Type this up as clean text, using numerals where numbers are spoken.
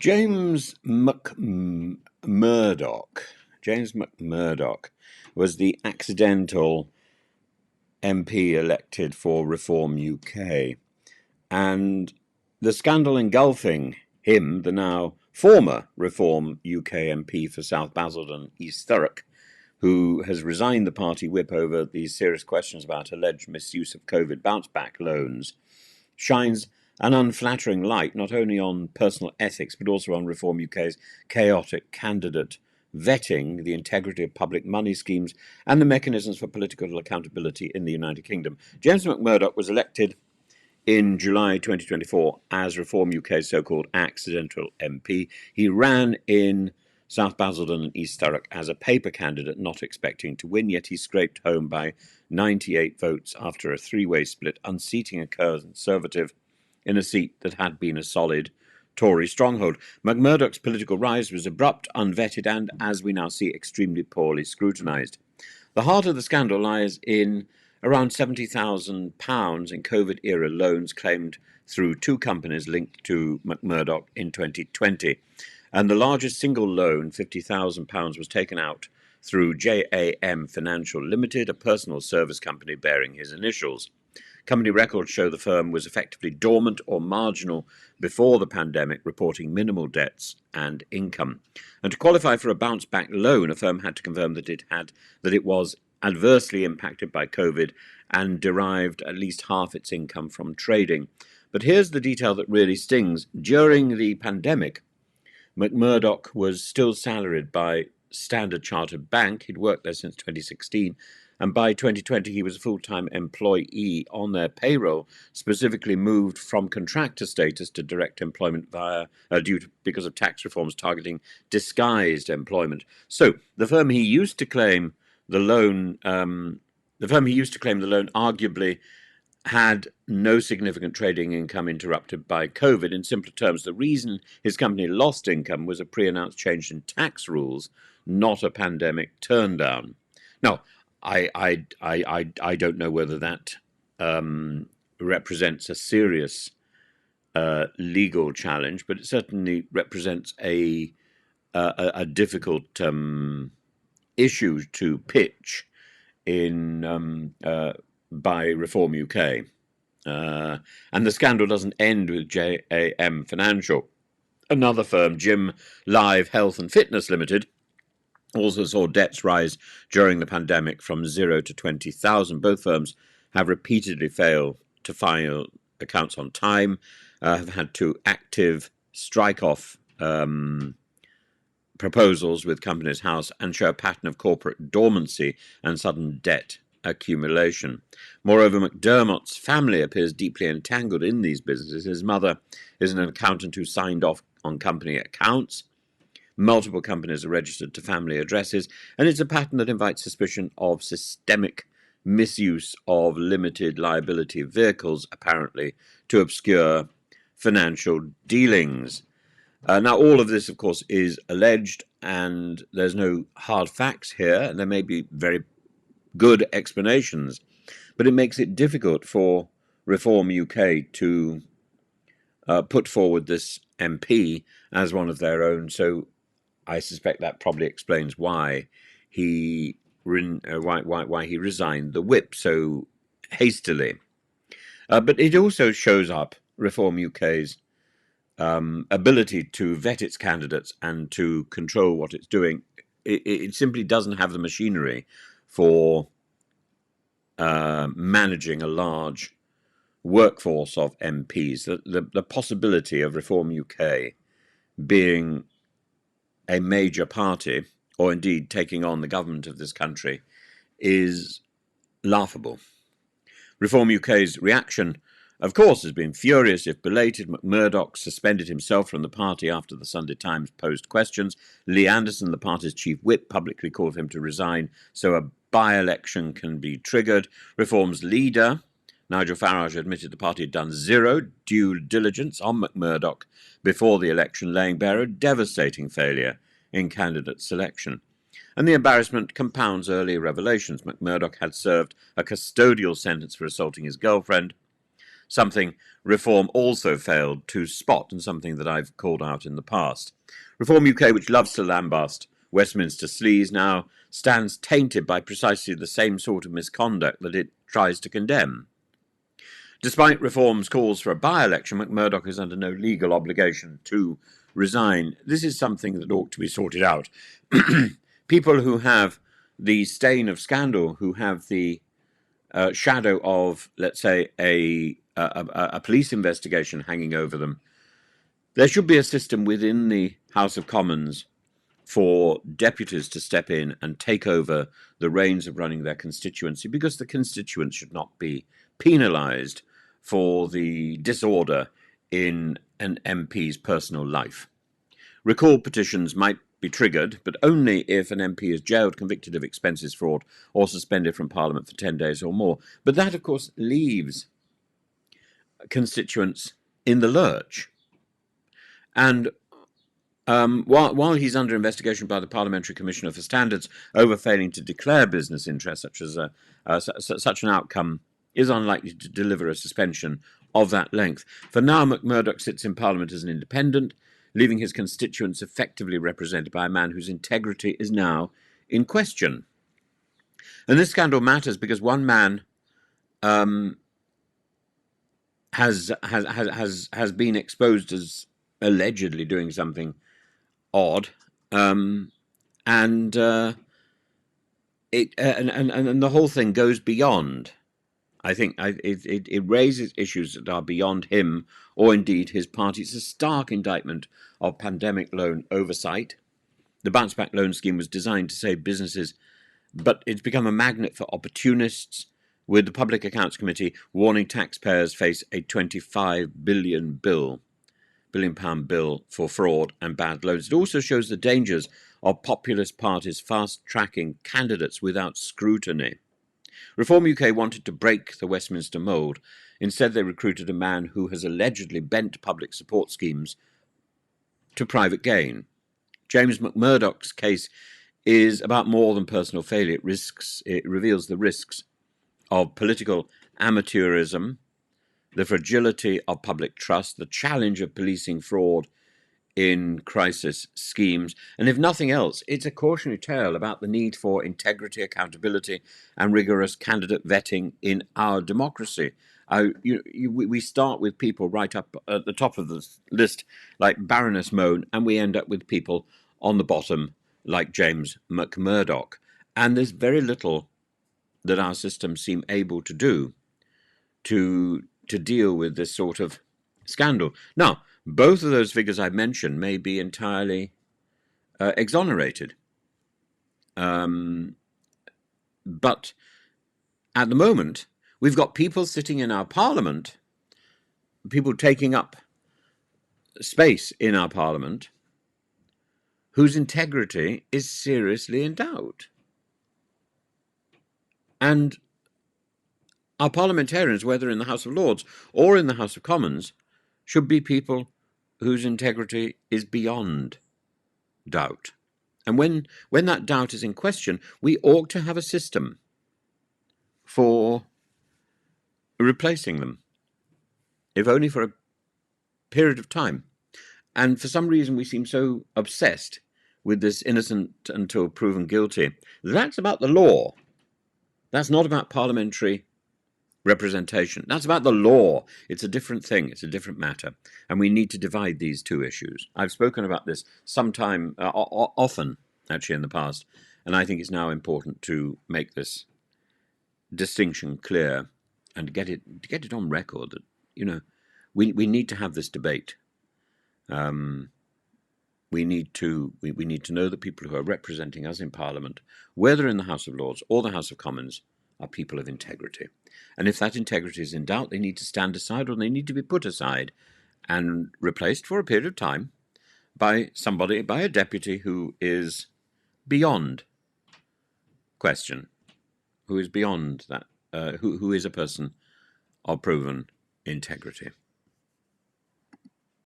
James McMurdock. James McMurdock was the accidental MP elected for Reform UK, and the scandal engulfing him, the now former Reform UK MP for South Basildon, East Thurrock, who has resigned the party whip over these serious questions about alleged misuse of COVID bounce-back loans, shines an unflattering light not only on personal ethics but also on Reform UK's chaotic candidate vetting, the integrity of public money schemes, and the mechanisms for political accountability in the United Kingdom. James McMurdock was elected in July 2024 as Reform UK's so-called accidental MP. He ran in South Basildon and East Thurrock as a paper candidate, not expecting to win, yet he scraped home by 98 votes after a three-way split, unseating a Conservative in a seat that had been a solid Tory stronghold. McMurdock's political rise was abrupt, unvetted, and, as we now see, extremely poorly scrutinised. The heart of the scandal lies in around £70,000 in COVID-era loans claimed through two companies linked to McMurdock in 2020. And the largest single loan, £50,000, was taken out through JAM Financial Limited, a personal service company bearing his initials. Company records show the firm was effectively dormant or marginal before the pandemic, reporting minimal debts and income. And to qualify for a bounce-back loan, a firm had to confirm that it was adversely impacted by COVID and derived at least half its income from trading. But here's the detail that really stings. During the pandemic, McMurdock was still salaried by Standard Chartered Bank. He'd worked there since 2016. And by 2020, he was a full-time employee on their payroll, specifically moved from contractor status to direct employment because of tax reforms targeting disguised employment. So the firm he used to claim the loan, arguably had no significant trading income interrupted by COVID. In simpler terms, the reason his company lost income was a pre-announced change in tax rules, not a pandemic turndown. Now, I don't know whether that represents a serious legal challenge, but it certainly represents a difficult issue to pitch in by Reform UK. And the scandal doesn't end with JAM Financial. Another firm, Jim Live Health and Fitness Limited, also saw debts rise during the pandemic from 0 to 20,000. Both firms have repeatedly failed to file accounts on time, have had two active strike-off proposals with Companies House, and show a pattern of corporate dormancy and sudden debt accumulation. Moreover, McDermott's family appears deeply entangled in these businesses. His mother is an accountant who signed off on company accounts. Multiple companies are registered to family addresses, and it's a pattern that invites suspicion of systemic misuse of limited liability vehicles, apparently, to obscure financial dealings. Now, all of this, of course, is alleged, and there's no hard facts here, and there may be very good explanations, but it makes it difficult for Reform UK to put forward this MP as one of their own. So I suspect that probably explains why he resigned the whip so hastily. But it also shows up Reform UK's ability to vet its candidates and to control what it's doing. It simply doesn't have the machinery for managing a large workforce of MPs. The possibility of Reform UK being a major party, or indeed taking on the government of this country, is laughable. Reform UK's reaction, of course, has been furious, if belated. McMurdock suspended himself from the party after the Sunday Times posed questions. Lee Anderson, the party's chief whip, publicly called for him to resign so a by-election can be triggered. Reform's leader, Nigel Farage, admitted the party had done zero due diligence on McMurdock before the election, laying bare a devastating failure in candidate selection. And the embarrassment compounds earlier revelations. McMurdock had served a custodial sentence for assaulting his girlfriend. something Reform also failed to spot, and something that I've called out in the past. Reform UK, which loves to lambast Westminster sleaze, now stands tainted by precisely the same sort of misconduct that it tries to condemn. Despite Reform's calls for a by-election, McMurdock is under no legal obligation to resign. This is something that ought to be sorted out. People who have the stain of scandal, who have the shadow of, let's say, a police investigation hanging over them, there should be a system within the House of Commons for deputies to step in and take over the reins of running their constituency, because the constituents should not be penalised for the disorder in an MP's personal life. Recall petitions might be triggered, but only if an MP is jailed, convicted of expenses fraud, or suspended from Parliament for 10 days or more. But that, of course, leaves constituents in the lurch. And while he's under investigation by the Parliamentary Commissioner for Standards over failing to declare business interests, such an outcome is unlikely to deliver a suspension of that length. For now, McMurdock sits in Parliament as an independent, leaving his constituents effectively represented by a man whose integrity is now in question. And this scandal matters because one man has been exposed as allegedly doing something odd, and the whole thing goes beyond. I think it raises issues that are beyond him or indeed his party. It's a stark indictment of pandemic loan oversight. The bounce back loan scheme was designed to save businesses, but it's become a magnet for opportunists, with the Public Accounts Committee warning taxpayers face a £25 billion bill for fraud and bad loans. It also shows the dangers of populist parties fast-tracking candidates without scrutiny. Reform UK wanted to break the Westminster mould. Instead, they recruited a man who has allegedly bent public support schemes to private gain. James McMurdock's case is about more than personal failure. It reveals the risks of political amateurism, the fragility of public trust, the challenge of policing fraud in crisis schemes, and if nothing else, it's a cautionary tale about the need for integrity, accountability, and rigorous candidate vetting in our democracy. We start with people right up at the top of the list, like Baroness Mohn, and we end up with people on the bottom, like James McMurdock. And there's very little that our systems seem able to do to deal with this sort of scandal. Now, both of those figures I mentioned may be entirely exonerated. But at the moment, we've got people sitting in our Parliament, people taking up space in our Parliament, whose integrity is seriously in doubt. And our parliamentarians, whether in the House of Lords or in the House of Commons, should be people whose integrity is beyond doubt. And when that doubt is in question, we ought to have a system for replacing them, if only for a period of time. And for some reason, we seem so obsessed with this innocent until proven guilty. That's about the law. That's not about parliamentary representation. That's about the law. It's a different thing. It's a different matter. And we need to divide these two issues. I've spoken about this often, actually, in the past. And I think it's now important to make this distinction clear and to get it on record that, we need to have this debate. We need to know that people who are representing us in Parliament, whether in the House of Lords or the House of Commons, are people of integrity. And if that integrity is in doubt, they need to stand aside, or they need to be put aside and replaced for a period of time by a deputy who is beyond question, who is beyond that, who is a person of proven integrity.